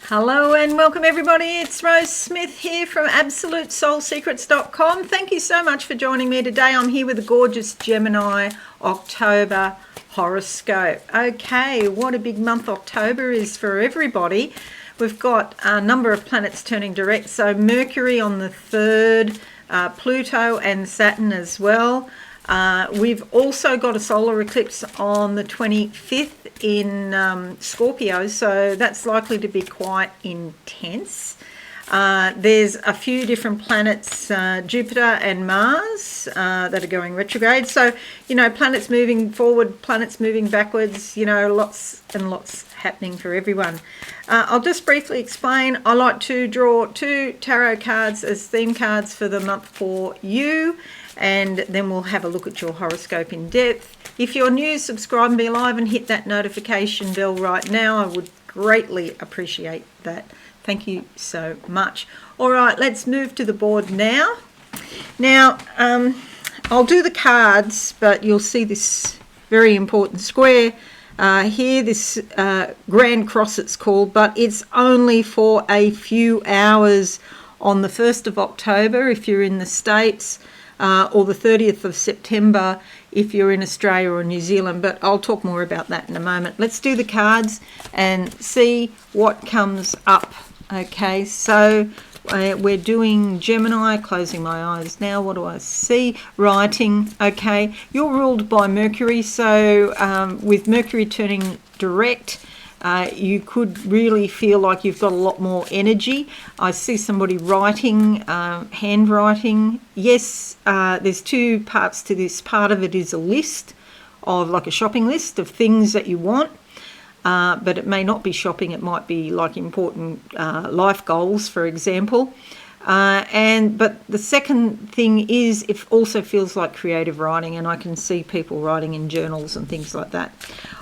Hello and welcome everybody, it's Rose Smith here from AbsoluteSoulSecrets.com. Thank you so much for joining me today. I'm here with the gorgeous Gemini October horoscope. Okay, what a big month October is for everybody. We've got a number of planets turning direct, so Mercury on the 3rd, Pluto and Saturn as well. We've also got a solar eclipse on the 25th in Scorpio, so that's likely to be quite intense. There's a few different planets, Jupiter and Mars, that are going retrograde. So, you know, planets moving forward, planets moving backwards, you know, lots and lots happening for everyone. I'll just briefly explain. I like to draw 2 tarot cards as theme cards for the month for you, and then we'll have a look at your horoscope in depth. If you're new, subscribe and be live and hit that notification bell right now. I would greatly appreciate that. Thank you so much. All right, let's move to the board now. Now, I'll do the cards, but you'll see this very important square here, this Grand Cross it's called, but it's only for a few hours on the 1st of October if you're in the States, or the 30th of September if you're in Australia or New Zealand, but I'll talk more about that in a moment. Let's do the cards and see what comes up. Okay, so we're doing Gemini, closing my eyes now. What do I see? Writing. Okay, you're ruled by Mercury, so with Mercury turning direct, you could really feel like you've got a lot more energy. I see somebody writing, handwriting. Yes, there's 2 parts to this. Part of it is a list of, like a shopping list of things that you want. But it may not be shopping, it might be like important life goals, for example. But the second thing is it also feels like creative writing, and I can see people writing in journals and things like that.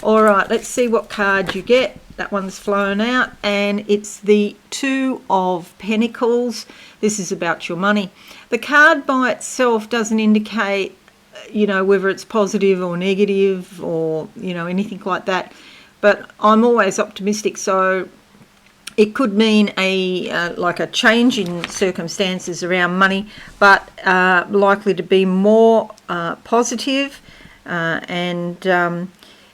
All right, let's see what card you get. That one's flown out, and it's the 2 of Pentacles. This is about your money. The card by itself doesn't indicate, you know, whether it's positive or negative or, you know, anything like that. But I'm always optimistic, so it could mean like a change in circumstances around money, but likely to be more positive. And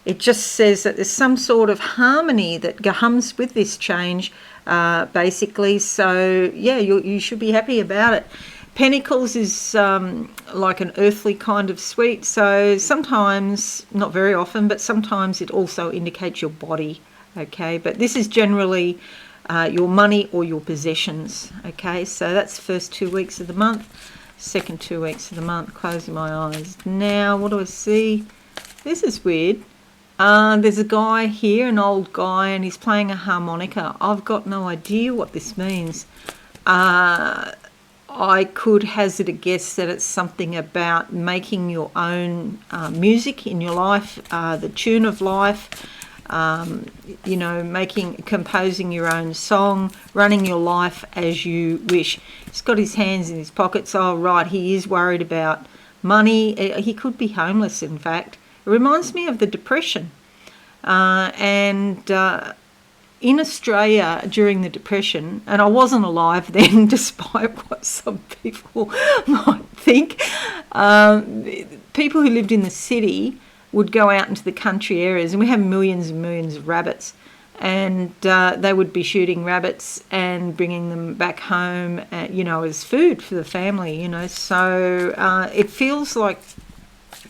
it just says that there's some sort of harmony that comes with this change, basically. So, yeah, you should be happy about it. Pentacles is like an earthly kind of sweet, so sometimes, not very often, but sometimes it also indicates your body, okay? But this is generally your money or your possessions, okay? So that's the first 2 weeks of the month, second 2 weeks of the month. Closing my eyes now. What do I see? This is weird. There's a guy here, an old guy, and he's playing a harmonica. I've got no idea what this means. I could hazard a guess that it's something about making your own music in your life, the tune of life, you know, composing your own song, running your life as you wish. He's got his hands in his pockets. Oh, right, he is worried about money. He could be homeless, in fact. It reminds me of the Depression. In Australia during the Depression, and I wasn't alive then, despite what some people might think, people who lived in the city would go out into the country areas, and we have millions and millions of rabbits, and they would be shooting rabbits and bringing them back home, you know, as food for the family, you know. So it feels like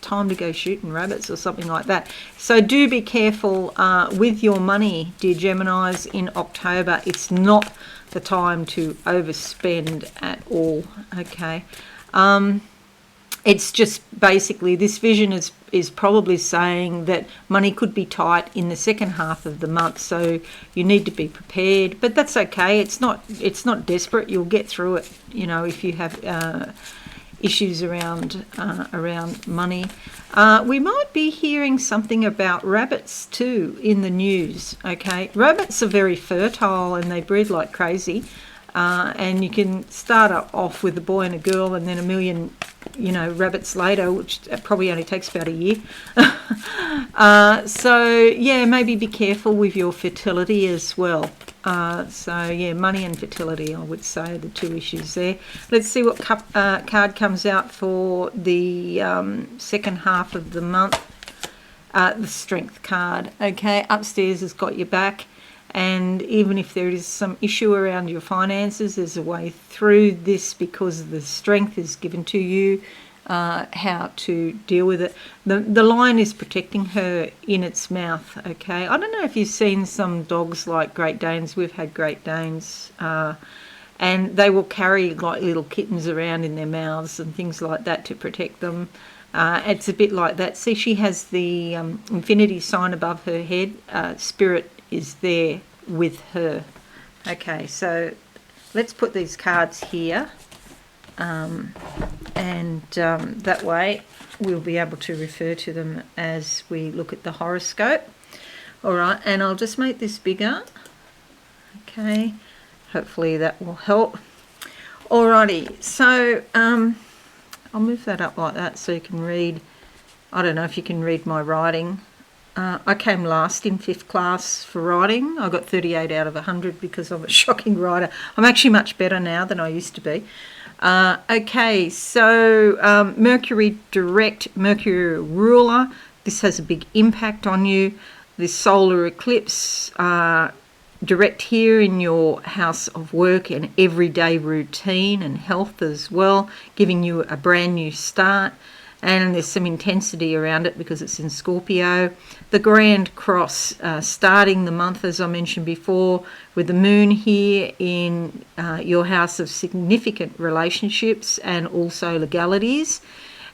time to go shooting rabbits or something like that. So do be careful with your money, dear Geminis, in October. It's not the time to overspend at all, okay? It's just basically this vision is probably saying that money could be tight in the second half of the month, so you need to be prepared. But that's okay. It's not desperate. You'll get through it, you know, if you have issues around money. We might be hearing something about rabbits too in the news, okay? Rabbits are very fertile and they breed like crazy, and you can start off with a boy and a girl and then a million, you know, rabbits later, which probably only takes about a year. So yeah, maybe be careful with your fertility as well. So yeah, money and fertility, I would say, are the two issues there. Let's see what card comes out for the second half of the month. The Strength card. Okay, upstairs has got your back, and even if there is some issue around your finances, there's a way through this because the Strength is given to you. How to deal with it. The lion is protecting her in its mouth. Okay, I don't know if you've seen some dogs like Great Danes. We've had Great Danes, and they will carry like little kittens around in their mouths and things like that to protect them. It's a bit like that. See, she has the infinity sign above her head. Spirit is there with her. Okay, so let's put these cards here. That way we'll be able to refer to them as we look at the horoscope. All right, and I'll just make this bigger. Okay, hopefully that will help. Alrighty, so I'll move that up like that so you can read. I don't know if you can read my writing. I came last in 5th class for writing. I got 38 out of 100 because I'm a shocking writer. I'm actually much better now than I used to be. Okay, so Mercury direct, Mercury ruler. This has a big impact on you. This solar eclipse direct here in your house of work and everyday routine and health as well, giving you a brand new start. And there's some intensity around it because it's in Scorpio. The Grand Cross, starting the month, as I mentioned before, with the moon here in your house of significant relationships and also legalities.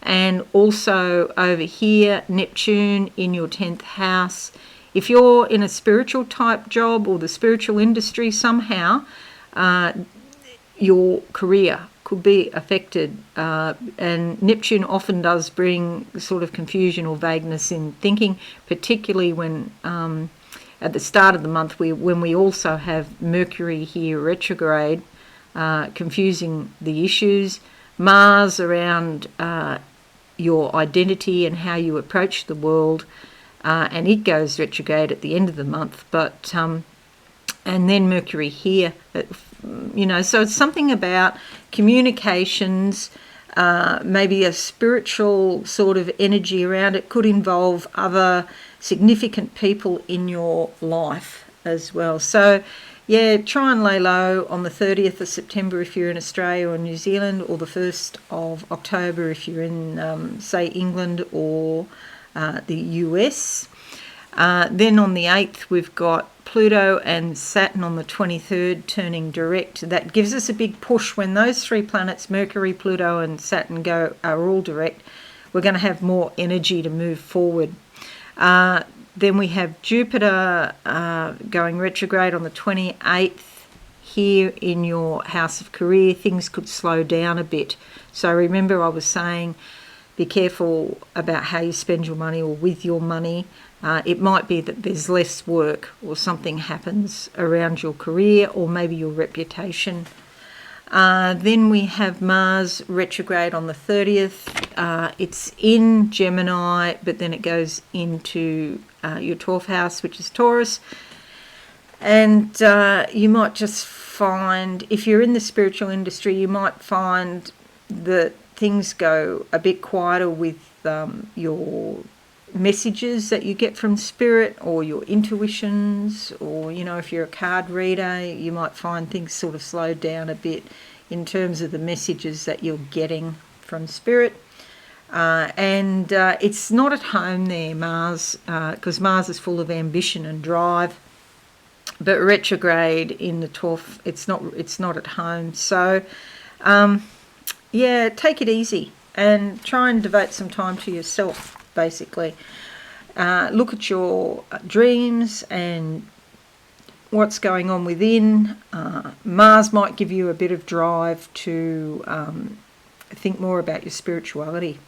And also over here, Neptune in your 10th house. If you're in a spiritual type job or the spiritual industry somehow, your career could be affected, and Neptune often does bring sort of confusion or vagueness in thinking, particularly when at the start of the month when we also have Mercury here retrograde, confusing the issues. Mars around your identity and how you approach the world, and it goes retrograde at the end of the month, but and then Mercury here, so it's something about communications, maybe a spiritual sort of energy around it. Could involve other significant people in your life as well. So yeah, try and lay low on the 30th of September if you're in Australia or New Zealand, or the 1st of October if you're in, say, England or the US. Then on the 8th, we've got Pluto and Saturn on the 23rd turning direct. That gives us a big push when those three planets, Mercury, Pluto and Saturn, are all direct. We're going to have more energy to move forward. Then we have Jupiter going retrograde on the 28th here in your house of career. Things could slow down a bit. So remember, I was saying be careful about how you spend your money or with your money. It might be that there's less work or something happens around your career or maybe your reputation. Then we have Mars retrograde on the 30th. It's in Gemini, but then it goes into your 12th house, which is Taurus. And you might just find, if you're in the spiritual industry, you might find that things go a bit quieter with your messages that you get from spirit or your intuitions, or if you're a card reader, you might find things sort of slow down a bit in terms of the messages that you're getting from spirit. And it's not at home there, Mars, because Mars is full of ambition and drive, but retrograde in the 12th, it's not at home. So take it easy and try and devote some time to yourself. Basically, look at your dreams and what's going on within. Mars might give you a bit of drive to think more about your spirituality.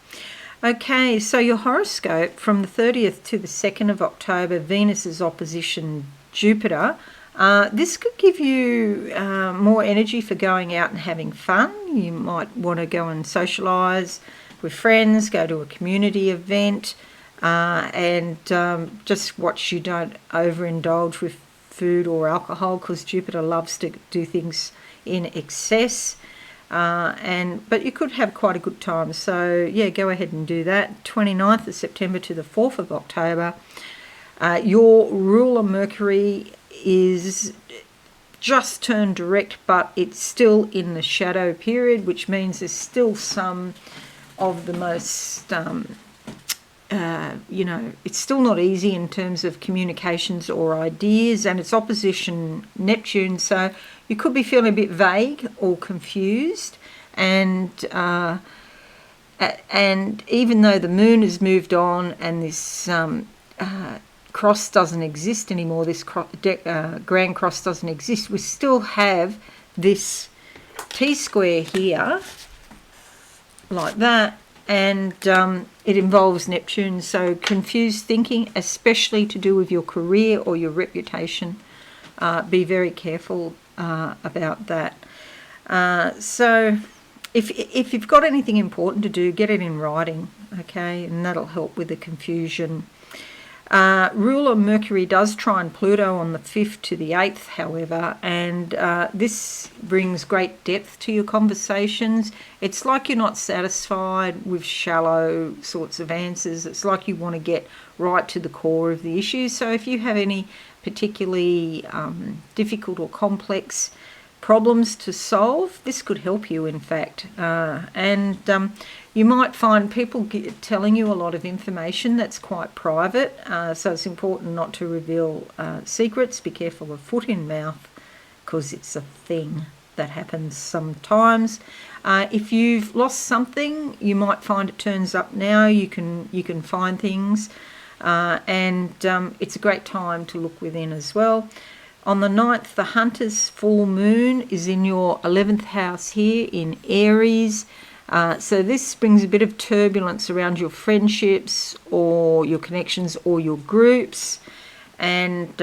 Okay, so your horoscope from the 30th to the 2nd of October, Venus is opposition Jupiter. This could give you more energy for going out and having fun. You might want to go and socialise with friends, go to a community event, and just watch you don't overindulge with food or alcohol, because Jupiter loves to do things in excess. But you could have quite a good time. So, yeah, go ahead and do that. 29th of September to the 4th of October. Your ruler Mercury is just turned direct, but it's still in the shadow period, which means there's still some of the most, it's still not easy in terms of communications or ideas, and it's opposition Neptune, so you could be feeling a bit vague or confused, and even though the moon has moved on and this cross doesn't exist anymore, this grand cross doesn't exist, we still have this T-square here, like that, and it involves Neptune, so confused thinking, especially to do with your career or your reputation. Be very careful about that. So if you've got anything important to do, get it in writing, okay, and that'll help with the confusion. Ruler Mercury does trine Pluto on the 5th to the 8th, however, and this brings great depth to your conversations. It's like you're not satisfied with shallow sorts of answers. It's like you want to get right to the core of the issue. So if you have any particularly difficult or complex problems to solve, this could help you, in fact. You might find people telling you a lot of information that's quite private, so it's important not to reveal secrets. Be careful of foot in mouth, because it's a thing that happens sometimes. If you've lost something, you might find it turns up now. You can find things, and it's a great time to look within as well. On the 9th, the Hunter's full moon is in your 11th house here in Aries. So this brings a bit of turbulence around your friendships or your connections or your groups, and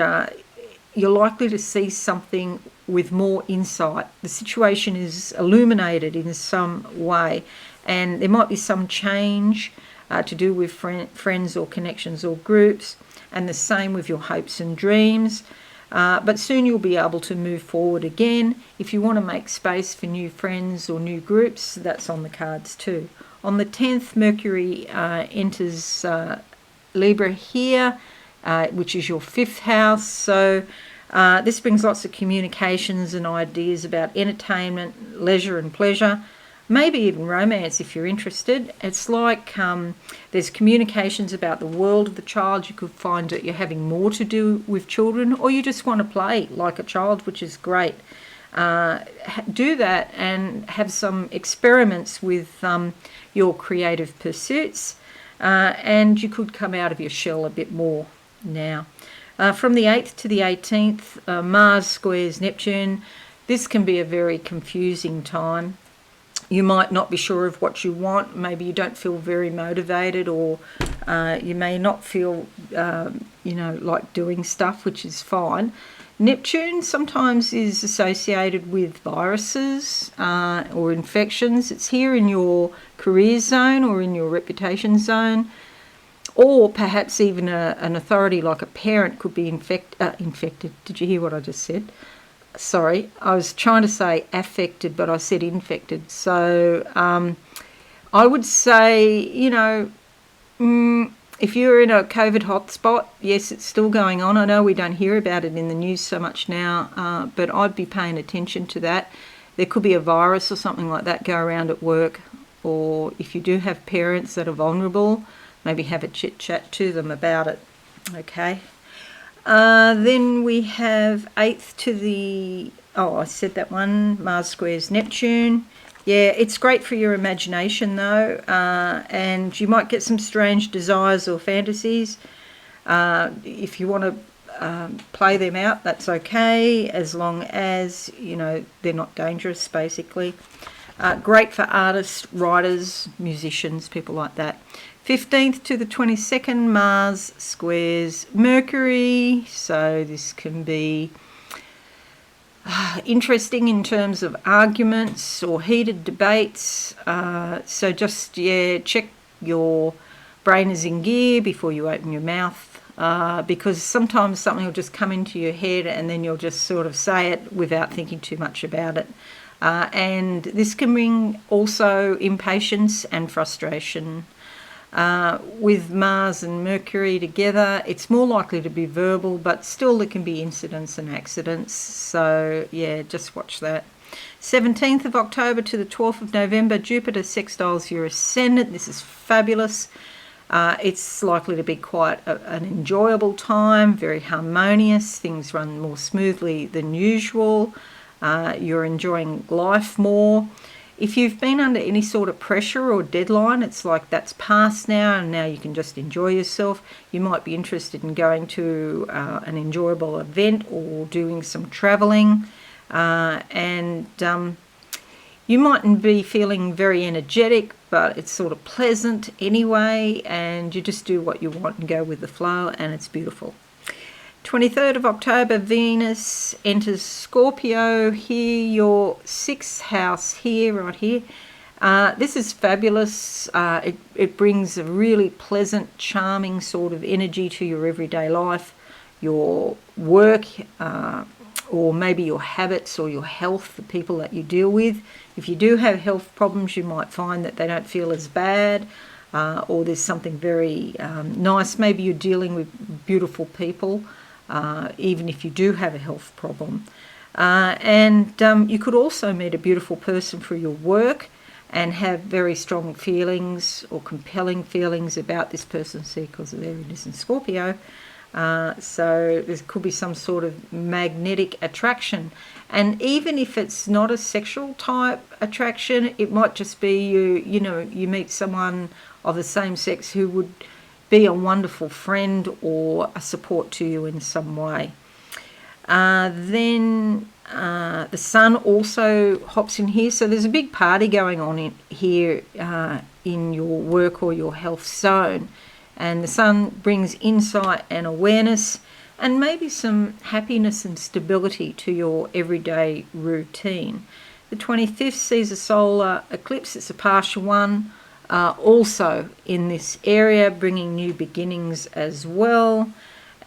you're likely to see something with more insight. The situation is illuminated in some way, and there might be some change to do with friends or connections or groups, and the same with your hopes and dreams. But soon you'll be able to move forward again. If you want to make space for new friends or new groups, that's on the cards too. On the 10th, Mercury enters Libra here, which is your 5th house. So this brings lots of communications and ideas about entertainment, leisure and pleasure. Maybe even romance if you're interested. It's like there's communications about the world of the child. You could find that you're having more to do with children, or you just want to play like a child, which is great. Do that and have some experiments with your creative pursuits, and you could come out of your shell a bit more now. From the 8th to the 18th, Mars squares Neptune. This can be a very confusing time. You might not be sure of what you want. Maybe you don't feel very motivated, or you may not feel, like doing stuff, which is fine. Neptune sometimes is associated with viruses or infections. It's here in your career zone or in your reputation zone, or perhaps even an authority like a parent could be infected. Did you hear what I just said? Sorry, I was trying to say affected, but I said infected. So I would say, if you're in a COVID hotspot, yes, it's still going on. I know we don't hear about it in the news so much now, but I'd be paying attention to that. There could be a virus or something like that go around at work, or if you do have parents that are vulnerable, maybe have a chit-chat to them about it, okay? Then we have 8th to the, I said that one, Mars squares Neptune. Yeah, it's great for your imagination though, and you might get some strange desires or fantasies. If you want to play them out, that's okay, as long as, they're not dangerous, basically. Great for artists, writers, musicians, people like that. 15th to the 22nd, Mars squares Mercury, so this can be interesting in terms of arguments or heated debates. So just, check your brain is in gear before you open your mouth. because sometimes something will just come into your head and then you'll just sort of say it without thinking too much about it. And this can bring also impatience and frustration. With Mars and Mercury together, it's more likely to be verbal, but still there can be incidents and accidents. So yeah, just watch that. 17th of October to the 12th of November, Jupiter sextiles your ascendant. This is fabulous. It's likely to be quite an enjoyable time, very harmonious. Things run more smoothly than usual. You're enjoying life more. If you've been under any sort of pressure or deadline, it's like that's past now and now you can just enjoy yourself. You might be interested in going to an enjoyable event or doing some travelling. And you mightn't be feeling very energetic, but it's sort of pleasant anyway, and you just do what you want and go with the flow, and it's beautiful. 23rd of October, Venus enters Scorpio here, your 6th house here, right here. This is fabulous. It brings a really pleasant, charming sort of energy to your everyday life, your work, or maybe your habits or your health, the people that you deal with. If you do have health problems, you might find that they don't feel as bad, or there's something very nice. Maybe you're dealing with beautiful people, even if you do have a health problem. And you could also meet a beautiful person through your work and have very strong feelings or compelling feelings about this person, see, because there it is in Scorpio. So there could be some sort of magnetic attraction. And even if it's not a sexual type attraction, it might just be you meet someone of the same sex who would be a wonderful friend or a support to you in some way. Then the sun also hops in here. So there's a big party going on in here in your work or your health zone. And the sun brings insight and awareness and maybe some happiness and stability to your everyday routine. The 25th sees a solar eclipse. It's a partial one. Also in this area, bringing new beginnings as well.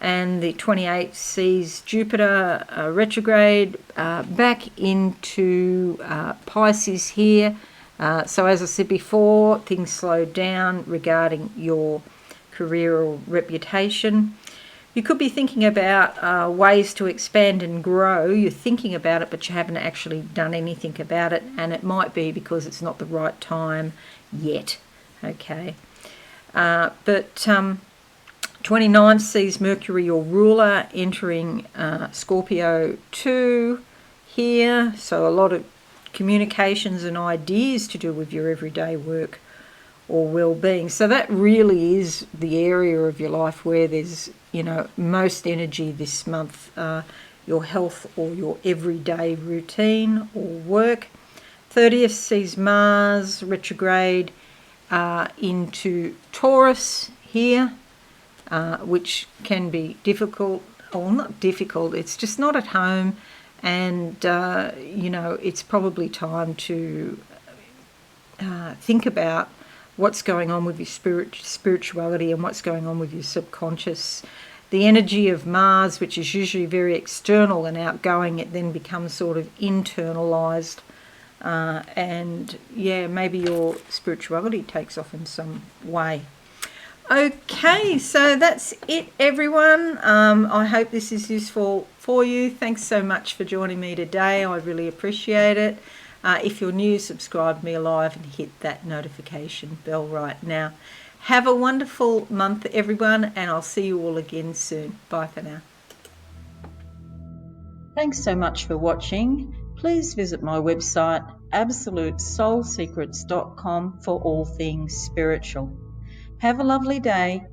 And the 28th sees Jupiter retrograde back into Pisces here. So as I said before, things slow down regarding your career or reputation. You could be thinking about ways to expand and grow. You're thinking about it, but you haven't actually done anything about it, and it might be because it's not the right time yet. Okay, but 29th sees Mercury, your ruler, entering Scorpio 2 here. So a lot of communications and ideas to do with your everyday work or well-being. So that really is the area of your life where there's most energy this month, your health or your everyday routine or work. 30th sees Mars retrograde into Taurus here, which can be difficult, or not difficult, it's just not at home, and it's probably time to think about what's going on with your spirituality and what's going on with your subconscious. The energy of Mars, which is usually very external and outgoing, it then becomes sort of internalized. And maybe your spirituality takes off in some way. Okay, so that's it, everyone. I hope this is useful for you. Thanks so much for joining me today. I really appreciate it. If you're new, subscribe to me live and hit that notification bell right now. Have a wonderful month, everyone, and I'll see you all again soon. Bye for now. Thanks so much for watching. Please visit my website, absolutesoulsecrets.com, for all things spiritual. Have a lovely day.